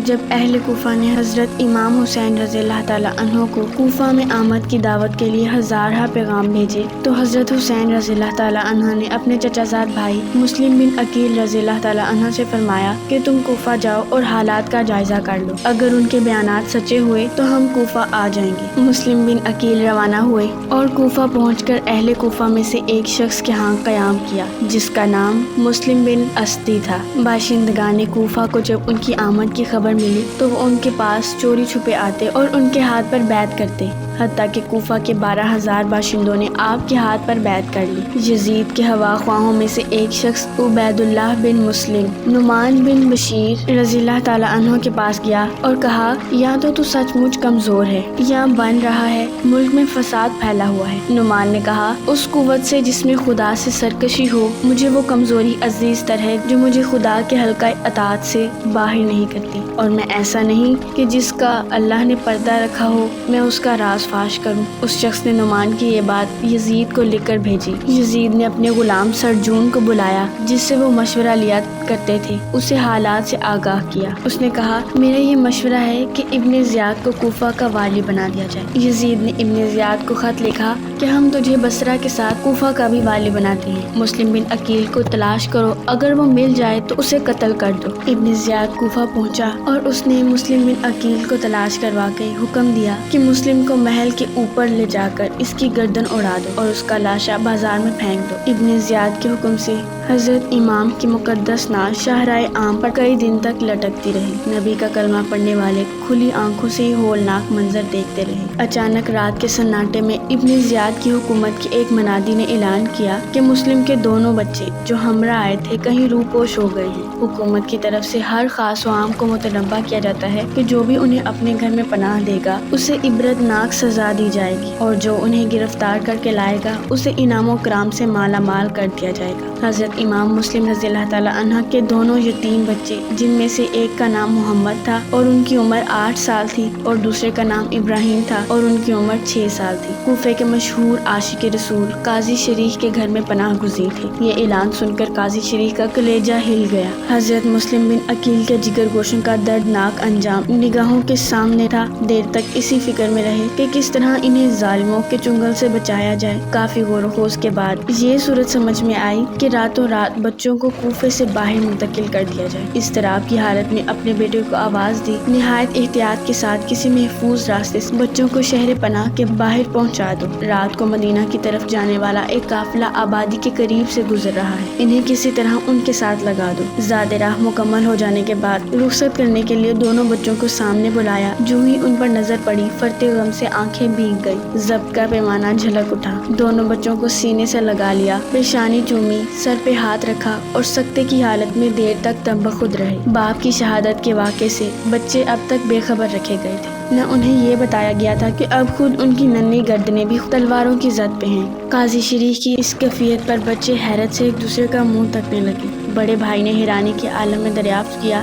جب اہل کوفہ نے حضرت امام حسین رضی اللہ تعالیٰ عنہ کو کوفہ میں آمد کی دعوت کے لیے ہزارہ پیغام بھیجے تو حضرت حسین رضی اللہ تعالیٰ عنہ نے اپنے چچا زاد بھائی مسلم بن عقیل رضی اللہ تعالیٰ عنہ سے فرمایا کہ تم کوفہ جاؤ اور حالات کا جائزہ کر لو، اگر ان کے بیانات سچے ہوئے تو ہم کوفہ آ جائیں گے۔ مسلم بن عقیل روانہ ہوئے اور کوفہ پہنچ کر اہل کوفہ میں سے ایک شخص کے ہاں قیام کیا جس کا نام مسلم بن اسدی تھا۔ باشندگان کوفہ کو جب ان کی آمد کی خبر ملی تو وہ ان کے پاس چوری چھپے آتے اور ان کے ہاتھ پر بیعت کرتے، حتیٰ کہ کوفہ کے 12,000 باشندوں نے آپ کے ہاتھ پر بیعت کر لی۔ یزید کے ہوا خواہوں میں سے ایک شخص عبید اللہ بن مسلم نعمان بن بشیر رضی اللہ تعالیٰ عنہ کے پاس گیا اور کہا، یا تو سچ مچ کمزور ہے یا بن رہا ہے، ملک میں فساد پھیلا ہوا ہے۔ نعمان نے کہا، اس قوت سے جس میں خدا سے سرکشی ہو، مجھے وہ کمزوری عزیز تر ہے جو مجھے خدا کے حلقہ اطاعت سے باہر نہیں کرتی، اور میں ایسا نہیں کہ جس کا اللہ نے پردہ رکھا ہو میں اس کا راز فاش کروں۔ اس شخص نے نعمان کی یہ بات یزید کو لکھ کر بھیجی۔ یزید نے اپنے غلام سرجون کو بلایا جس سے وہ مشورہ لیا کرتے تھے، اسے حالات سے آگاہ کیا۔ اس نے کہا، میرا یہ مشورہ ہے کہ ابن زیاد کو کوفہ کا والی بنا دیا جائے۔ یزید نے ابن زیاد کو خط لکھا کہ ہم تجھے بصرہ کے ساتھ کوفہ کا بھی والی بناتے ہیں، مسلم بن عقیل کو تلاش کرو، اگر وہ مل جائے تو اسے قتل کر دو۔ ابن زیاد کوفہ پہنچا اور اس نے مسلم بن عقیل کو تلاش کروا کے حکم دیا کہ مسلم کو محل کے اوپر لے جا کر اس کی گردن اڑا دو اور اس کا لاشا بازار میں پھینک دو۔ ابن زیاد کے حکم سے حضرت امام کی مقدس ناز شاہراہ عام پر کئی دن تک لٹکتی رہی۔ نبی کا کلمہ پڑھنے والے کھلی آنکھوں سے ہولناک منظر دیکھتے رہے۔ اچانک رات کے سناٹے میں ابن زیاد کی حکومت کے ایک منادی نے اعلان کیا کہ مسلم کے دونوں بچے جو ہمراہ آئے تھے کہیں روپوش ہو گئے ہیں۔ حکومت کی طرف سے ہر خاص و عام کو متنبہ کیا جاتا ہے کہ جو بھی انہیں اپنے گھر میں پناہ دے گا اسے عبرتناک سزا دی جائے گی، اور جو انہیں گرفتار کر کے لائے گا اسے انعام و کرام سے مالا مال کر دیا جائے گا۔ حضرت امام مسلم رضی اللہ تعالیٰ عنہ کے دونوں یتیم بچے، جن میں سے ایک کا نام محمد تھا اور ان کی عمر 8 سال تھی اور دوسرے کا نام ابراہیم تھا اور ان کی عمر 6 سال تھی، کوفے کے مشہور عاشق رسول قاضی شریح کے گھر میں پناہ گزین تھے۔ یہ اعلان سن کر قاضی شریح کا کلیجہ ہل گیا۔ حضرت مسلم بن عقیل کے جگر گوشوں کا دردناک انجام نگاہوں کے سامنے تھا۔ دیر تک اسی فکر میں رہے کہ کس طرح انہیں ظالموں کے چنگل سے بچایا جائے۔ کافی غور و خوض کے بعد یہ صورت سمجھ میں آئی کہ راتوں رات بچوں کو کوفے سے باہر منتقل کر دیا جائے۔ اضطراب کی حالت میں اپنے بیٹے کو آواز دی، نہایت احتیاط کے ساتھ کسی محفوظ راستے سے بچوں کو شہر پناہ کے باہر پہنچا دو۔ رات کو مدینہ کی طرف جانے والا ایک قافلہ آبادی کے قریب سے گزر رہا ہے، انہیں کسی طرح ان کے ساتھ لگا دو۔ زاد راہ مکمل ہو جانے کے بعد رخصت کرنے کے لیے دونوں بچوں کو سامنے بلایا۔ جو ہی ان پر نظر پڑی فرتے غم سے آنکھیں بھیگ گئی، ضبط کا پیمانہ جھلک اٹھا۔ دونوں بچوں کو سینے سے لگا لیا، پیشانی چومی، سر پہ ہاتھ رکھا اور سکتے کی حالت میں دیر تک تنگ بخود رہے۔ باپ کی شہادت کے واقعے سے بچے اب تک بے خبر رکھے گئے تھے، نہ انہیں یہ بتایا گیا تھا کہ اب خود ان کی ننھی گردنیں بھی تلواروں کی زد پہ ہیں۔ قاضی شریح کی اس کیفیت پر بچے حیرت سے ایک دوسرے کا منہ تکنے لگے۔ بڑے بھائی نے حیرانی کے عالم میں دریافت کیا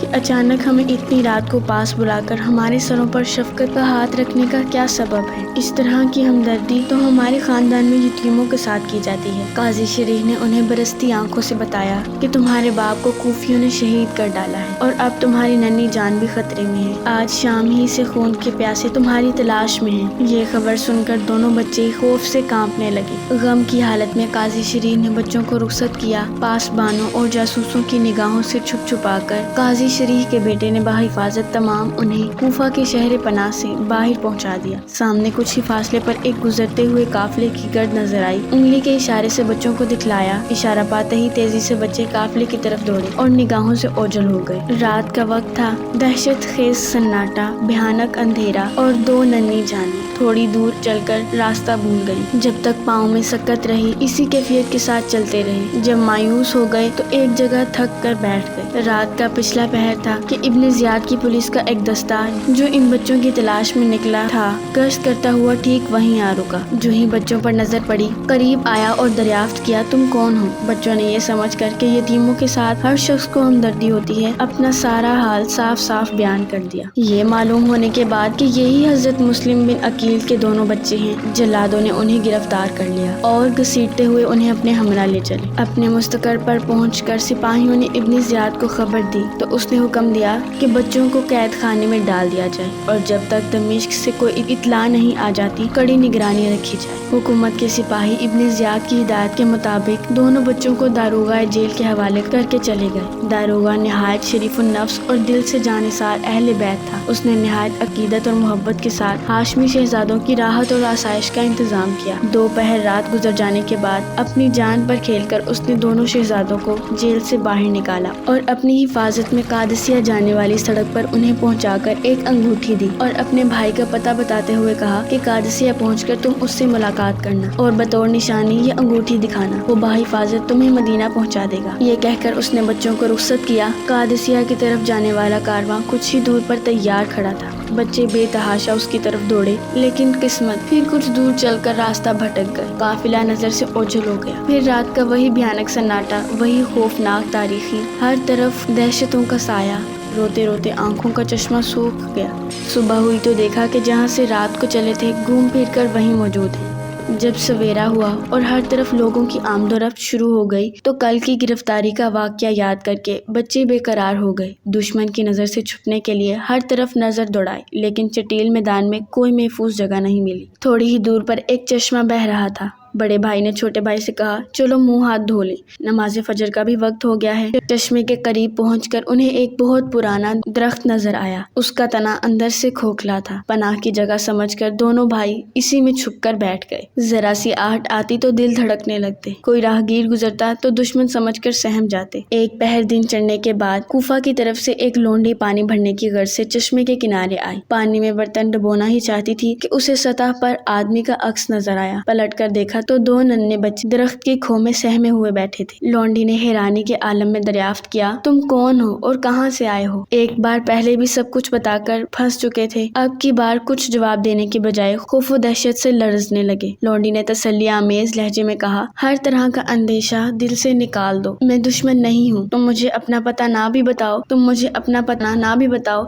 کہ اچانک ہمیں اتنی رات کو پاس بلا کر ہمارے سروں پر شفقت کا ہاتھ رکھنے کا کیا سبب ہے؟ اس طرح کی ہمدردی تو ہمارے خاندان میں یتیموں کے ساتھ کی جاتی ہے۔ قاضی شریح نے انہیں برستی آنکھوں سے بتایا کہ تمہارے باپ کو کوفیوں نے شہید کر ڈالا ہے اور اب تمہاری ننھی جان بھی خطرے میں ہے۔ آج شام ہی سے خون کے پیاسے تمہاری تلاش میں ہیں۔ یہ خبر سن کر دونوں بچے خوف سے کانپنے لگے۔ غم کی حالت میں قاضی شریح نے بچوں کو رخصت کیا۔ پاسبانوں اور جاسوسوں کی نگاہوں سے چھپ چھپا کر قاضی شریح کے بیٹے نے بحفاظت تمام انہیں کوفہ کے شہر پناہ سے باہر پہنچا دیا۔ سامنے کچھ ہی فاصلے پر ایک گزرتے ہوئے قافلے کی گرد نظر آئی۔ انگلی کے اشارے سے بچوں کو دکھلایا۔ اشارہ پاتے ہی تیزی سے بچے قافلے کی طرف دوڑے اور نگاہوں سے اوجھل ہو گئے۔ رات کا وقت تھا، دہشت خیز سناٹا، بھیانک اندھیرا اور دو ننھی جانیں تھوڑی دور چل کر راستہ بھول گئی۔ جب تک پاؤں میں سکت رہی اسی کیفیت کے ساتھ چلتے رہے۔ جب مایوس ہو گئے تو ایک جگہ تھک کر بیٹھ گئے۔ رات کا پچھلا پہر تھا کہ ابن زیاد کی پولیس کا ایک دستہ جو ان بچوں کی تلاش میں نکلا تھا گشت کرتا ہوا ٹھیک وہیں آ رکا۔ جو ہی بچوں پر نظر پڑی قریب آیا اور دریافت کیا، تم کون ہو؟ بچوں نے یہ سمجھ کر کہ یتیموں کے ساتھ ہر شخص کو ہمدردی ہوتی ہے اپنا سارا حال صاف صاف بیان کر دیا۔ یہ معلوم ہونے کے بعد کہ یہی حضرت مسلم بن عقیل کے دونوں بچے ہیں، جلادوں نے انہیں گرفتار کر لیا اور گھسیٹتے ہوئے انہیں اپنے ہمراہ لے چلے۔ اپنے مستقر پر پہنچ کر سپاہیوں نے ابن زیاد کو خبر دی تو اس اس نے حکم دیا کہ بچوں کو قید خانے میں ڈال دیا جائے اور جب تک دمشق سے کوئی اطلاع نہیں آ جاتی کڑی نگرانی رکھی جائے۔ حکومت کے سپاہی ابن زیاد کی ہدایت کے مطابق دونوں بچوں کو داروغہ جیل کے حوالے کر کے چلے گئے۔ داروغہ نہایت شریف النفس اور دل سے جانثار اہل بیت تھا۔ اس نے نہایت عقیدت اور محبت کے ساتھ ہاشمی شہزادوں کی راحت اور آسائش کا انتظام کیا۔ دوپہر رات گزر جانے کے بعد اپنی جان پر کھیل کر اس نے دونوں شہزادوں کو جیل سے باہر نکالا اور اپنی حفاظت میں قادسیہ جانے والی سڑک پر انہیں پہنچا کر ایک انگوٹھی دی اور اپنے بھائی کا پتہ بتاتے ہوئے کہا کہ قادسیہ پہنچ کر تم اس سے ملاقات کرنا اور بطور نشانی یہ انگوٹھی دکھانا، وہ بحفاظت تمہیں مدینہ پہنچا دے گا۔ یہ کہہ کر اس نے بچوں کو رخصت کیا۔ قادسیہ کی طرف جانے والا کارواں کچھ ہی دور پر تیار کھڑا تھا۔ بچے بے تحاشا اس کی طرف دوڑے، لیکن قسمت پھر کچھ دور چل کر راستہ بھٹک گئے۔ قافلہ نظر سے اوجھل ہو گیا۔ پھر رات کا وہی بھیانک سناٹا، وہی خوفناک تاریخی، ہر طرف دہشتوں کا سایہ، روتے روتے آنکھوں کا چشمہ سوکھ گیا۔ صبح ہوئی تو دیکھا کہ جہاں سے رات کو چلے تھے گھوم پھر کر وہیں موجود ہیں۔ جب سویرا ہوا اور ہر طرف لوگوں کی آمد و رفت شروع ہو گئی تو کل کی گرفتاری کا واقعہ یاد کر کے بچے بے قرار ہو گئے۔ دشمن کی نظر سے چھپنے کے لیے ہر طرف نظر دوڑائی، لیکن چٹیل میدان میں کوئی محفوظ جگہ نہیں ملی۔ تھوڑی ہی دور پر ایک چشمہ بہہ رہا تھا۔ بڑے بھائی نے چھوٹے بھائی سے کہا، چلو منہ ہاتھ دھو لیں، نماز فجر کا بھی وقت ہو گیا ہے۔ چشمے کے قریب پہنچ کر انہیں ایک بہت پرانا درخت نظر آیا۔ اس کا تنا اندر سے کھوکھلا تھا۔ پناہ کی جگہ سمجھ کر دونوں بھائی اسی میں چھپ کر بیٹھ گئے۔ ذرا سی آہٹ آتی تو دل دھڑکنے لگتے، کوئی راہگیر گزرتا تو دشمن سمجھ کر سہم جاتے۔ ایک پہر دن چڑھنے کے بعد کوفہ کی طرف سے ایک لونڈی پانی بھرنے کی غرض سے چشمے کے کنارے آئی۔ پانی میں برتن ڈبونا ہی چاہتی تھی کہ اسے سطح پر آدمی کا عکس نظر آیا۔ پلٹ کر دیکھا تو دو ننھے بچے درخت کی کھو میں سہمے ہوئے بیٹھے تھے۔ لونڈی نے حیرانی کے عالم میں دریافت کیا، تم کون ہو اور کہاں سے آئے ہو؟ ایک بار پہلے بھی سب کچھ بتا کر پھنس چکے تھے، اب کی بار کچھ جواب دینے کی بجائے خوف و دہشت سے لرزنے لگے۔ لونڈی نے تسلی آمیز لہجے میں کہا، ہر طرح کا اندیشہ دل سے نکال دو، میں دشمن نہیں ہوں۔ تم مجھے اپنا پتہ نہ بھی بتاؤ،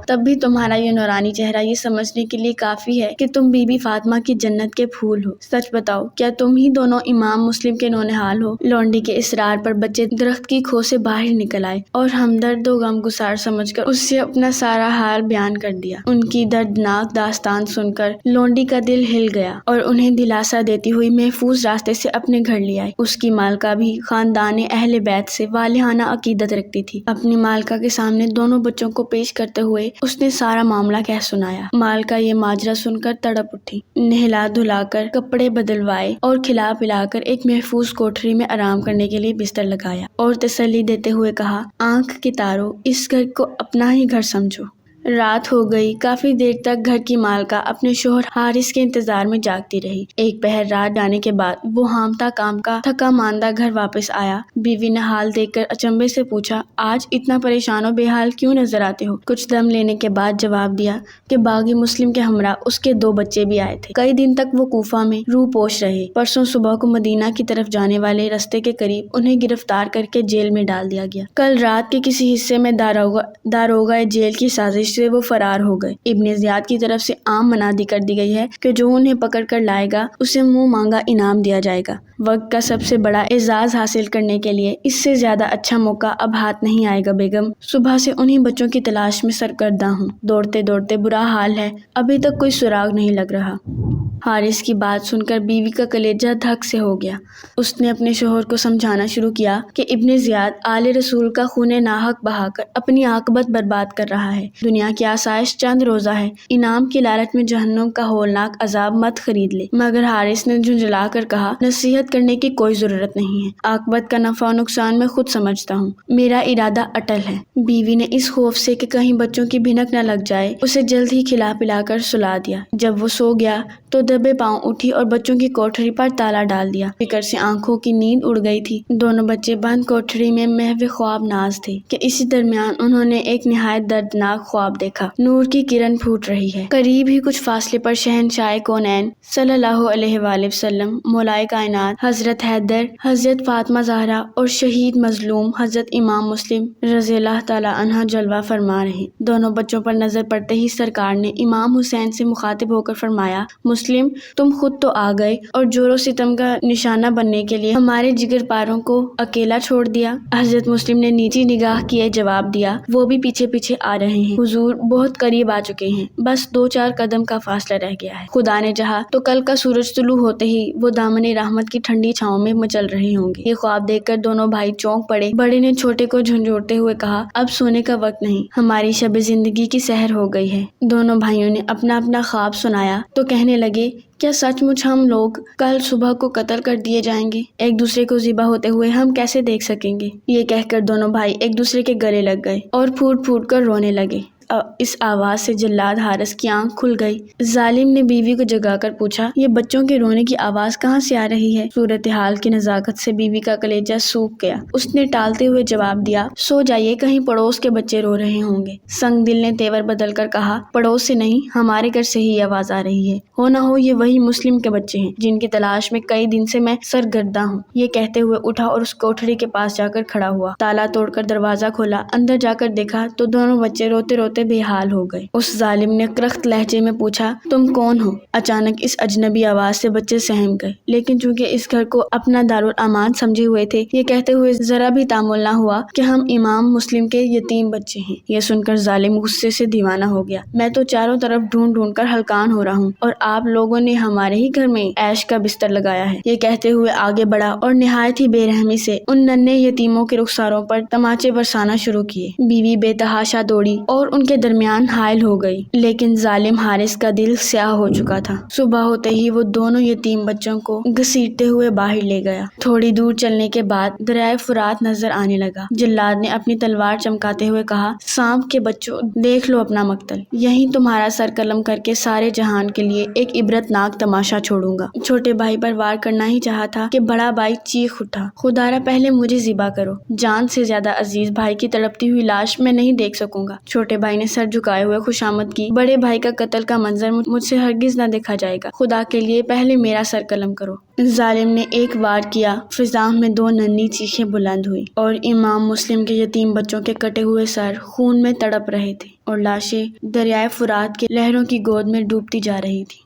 تب بھی تمہارا یہ نورانی چہرہ یہ سمجھنے کے لیے کافی ہے کہ تم بی بی فاطمہ کی جنت کے پھول ہو۔ سچ بتاؤ، کیا تم ہی دونوں امام مسلم کے نونہال ہو؟ لونڈی کے اصرار پر بچے درخت کی کھو سے باہر نکل آئے اور ہمدرد و غمگسار سمجھ کر اس سے اپنا سارا حال بیان کر دیا۔ ان کی دردناک داستان سن کر لونڈی کا دل ہل گیا اور انہیں دلاسا دیتی ہوئی محفوظ راستے سے اپنے گھر لے آئی۔ اس کی مالکہ بھی خاندان اہل بیت سے والہانہ عقیدت رکھتی تھی۔ اپنی مالکہ کے سامنے دونوں بچوں کو پیش کرتے ہوئے اس نے سارا معاملہ کہہ سنایا۔ مالکہ یہ ماجرا سن کر تڑپ اٹھی، نہلا دھلا کر کپڑے بدلوائے اور کھلا پلا کر ایک محفوظ کوٹھری میں آرام کرنے کے لیے بستر لگایا اور تسلی دیتے ہوئے کہا، آنکھ کے تارو، اس گھر کو اپنا ہی گھر سمجھو۔ رات ہو گئی۔ کافی دیر تک گھر کی مالکہ اپنے شوہر حارث کے انتظار میں جاگتی رہی۔ ایک پہر رات جانے کے بعد وہ ہامتا کام کا تھکا ماندہ گھر واپس آیا۔ بیوی نے حال دیکھ کر اچنبھے سے پوچھا، آج اتنا پریشان و بے حال کیوں نظر آتے ہو؟ کچھ دم لینے کے بعد جواب دیا کہ باغی مسلم کے ہمراہ اس کے 2 بچے بھی آئے تھے۔ کئی دن تک وہ کوفہ میں روح پوش رہے۔ پرسوں صبح کو مدینہ کی طرف جانے والے رستے کے قریب انہیں گرفتار کر کے جیل میں ڈال دیا گیا۔ کل رات کے کسی حصے میں داروغہ جیل کی سازش سے وہ فرار ہو گئے۔ ابن زیاد کی طرف سے عام منادی کر دی گئی ہے کہ جو انہیں پکڑ کر لائے گا اسے منہ مانگا انعام دیا جائے گا۔ وقت کا سب سے بڑا اعزاز حاصل کرنے کے لیے اس سے زیادہ اچھا موقع اب ہاتھ نہیں آئے گا بیگم۔ صبح سے انہیں بچوں کی تلاش میں سرگرداں ہوں، دوڑتے دوڑتے برا حال ہے، ابھی تک کوئی سراغ نہیں لگ رہا۔ حارث کی بات سن کر بیوی کا کلیجہ دھک سے ہو گیا۔ اس نے اپنے شوہر کو سمجھانا شروع کیا کہ ابن زیاد آل رسول کا خون ناحق بہا کر اپنی عاقبت برباد کر رہا ہے۔ دنیا کی آسائش چند روزہ ہے، انعام کی لالچ میں جہنم کا ہولناک عذاب مت خرید لے۔ مگر حارث نے جھنجھلا کر کہا، نصیحت کرنے کی کوئی ضرورت نہیں ہے، عاقبت کا نفع و نقصان میں خود سمجھتا ہوں، میرا ارادہ اٹل ہے۔ بیوی نے اس خوف سے کہ کہیں بچوں کی بھنک نہ لگ جائے اسے جلد ہی کھلا پلا کر سلا دیا۔ جب وہ سو گیا تو دبے پاؤں اٹھی اور بچوں کی کوٹھری پر تالا ڈال دیا۔ فکر سے آنکھوں کی نیند اڑ گئی تھی۔ دونوں بچے بند کوٹھری میں محو خواب ناز تھے کہ اسی درمیان انہوں نے ایک نہایت دردناک خواب دیکھا۔ نور کی کرن پھوٹ رہی ہے۔ قریب ہی کچھ فاصلے پر شہنشاہ کونین صلی اللہ علیہ وآلہ وسلم، مولائے کائنات حضرت حیدر، حضرت فاطمہ زہرا اور شہید مظلوم حضرت امام مسلم رضی اللہ تعالی عنہ جلوہ فرما رہے۔ دونوں بچوں پر نظر پڑتے ہی سرکار نے امام حسین سے مخاطب ہو کر فرمایا، مسلم مسلم تم خود تو آ گئے اور جور و ستم کا نشانہ بننے کے لیے ہمارے جگر پاروں کو اکیلا چھوڑ دیا۔ حضرت مسلم نے نیچی نگاہ کیے جواب دیا، وہ بھی پیچھے پیچھے آ رہے ہیں حضور، بہت قریب آ چکے ہیں، بس 2-4 قدم کا فاصلہ رہ گیا ہے۔ خدا نے چاہا تو کل کا سورج طلوع ہوتے ہی وہ دامن رحمت کی ٹھنڈی چھاؤں میں مچل رہے ہوں گے۔ یہ خواب دیکھ کر دونوں بھائی چونک پڑے۔ بڑے نے چھوٹے کو جھنجھوڑتے ہوئے کہا، اب سونے کا وقت نہیں، ہماری شب زندگی کی سحر ہو گئی ہے۔ دونوں بھائیوں نے اپنا اپنا خواب سنایا تو کہنے لگے، کیا سچ مچ ہم لوگ کل صبح کو قتل کر دیے جائیں گے؟ ایک دوسرے کو ذبح ہوتے ہوئے ہم کیسے دیکھ سکیں گے؟ یہ کہہ کر دونوں بھائی ایک دوسرے کے گلے لگ گئے اور پھوٹ پھوٹ کر رونے لگے۔ اس آواز سے جلاد حارث کی آنکھ کھل گئی۔ ظالم نے بیوی کو جگا کر پوچھا، یہ بچوں کے رونے کی آواز کہاں سے آ رہی ہے؟ صورتحال کی نزاکت سے بیوی کا کلیجہ سوکھ گیا۔ اس نے ٹالتے ہوئے جواب دیا، سو جائیے، کہیں پڑوس کے بچے رو رہے ہوں گے۔ سنگ دل نے تیور بدل کر کہا، پڑوس سے نہیں، ہمارے گھر سے ہی آواز آ رہی ہے، ہو نہ ہو یہ وہی مسلم کے بچے ہیں جن کی تلاش میں کئی دن سے میں سرگرداں ہوں۔ یہ کہتے ہوئے اٹھا اور اس کوٹھری کے پاس جا کر کھڑا ہوا۔ تالا توڑ کر دروازہ کھولا، اندر جا کر دیکھا تو دونوں بچے روتے روتے بے حال ہو گئے۔ اس ظالم نے کرخت لہجے میں پوچھا، تم کون ہو؟ اچانک اس اجنبی آواز سے بچے سہم گئے، لیکن چونکہ اس گھر کو اپنا دارالامان سمجھے ہوئے تھے، یہ کہتے ہوئے ذرا بھی تامل نہ ہوا کہ ہم امام مسلم کے یتیم بچے ہیں۔ یہ سن کر ظالم غصے سے دیوانہ ہو گیا، میں تو چاروں طرف ڈھونڈ ڈھونڈ کر ہلکان ہو رہا ہوں اور آپ لوگوں نے ہمارے ہی گھر میں عیش کا بستر لگایا ہے۔ یہ کہتے ہوئے آگے بڑھا اور نہایت ہی بے رحمی سے ان ننھے یتیموں کے رخساروں پر تماچے برسانا شروع کیے۔ بیوی بے تحاشا دوڑی اور ان کے درمیان حائل ہو گئی، لیکن ظالم حارث کا دل سیاہ ہو چکا تھا۔ صبح ہوتے ہی وہ دونوں یتیم بچوں کو گھسیٹتے ہوئے باہر لے گیا۔ تھوڑی دور چلنے کے بعد دریائے فرات نظر آنے لگا۔ جلاد نے اپنی تلوار چمکاتے ہوئے کہا، سانپ کے بچوں، دیکھ لو اپنا مقتل، یہیں تمہارا سر قلم کر کے سارے جہان کے لیے ایک عبرت ناک تماشا چھوڑوں گا۔ چھوٹے بھائی پر وار کرنا ہی چاہا تھا کہ بڑا بھائی چیخ اٹھا، خدارا پہلے مجھے ذبح کرو، جان سے زیادہ عزیز بھائی کی تڑپتی ہوئی لاش میں نہیں دیکھ سکوں گا۔ چھوٹے بھائی نے سر جھکائے ہوئے خوشامد کی، بڑے بھائی کا قتل کا منظر مجھ سے ہرگز نہ دیکھا جائے گا، خدا کے لیے پہلے میرا سر قلم کرو۔ ظالم نے ایک وار کیا، فضا میں 2 ننھی چیخیں بلند ہوئی اور امام مسلم کے یتیم بچوں کے کٹے ہوئے سر خون میں تڑپ رہے تھے اور لاشیں دریائے فرات کے لہروں کی گود میں ڈوبتی جا رہی تھی۔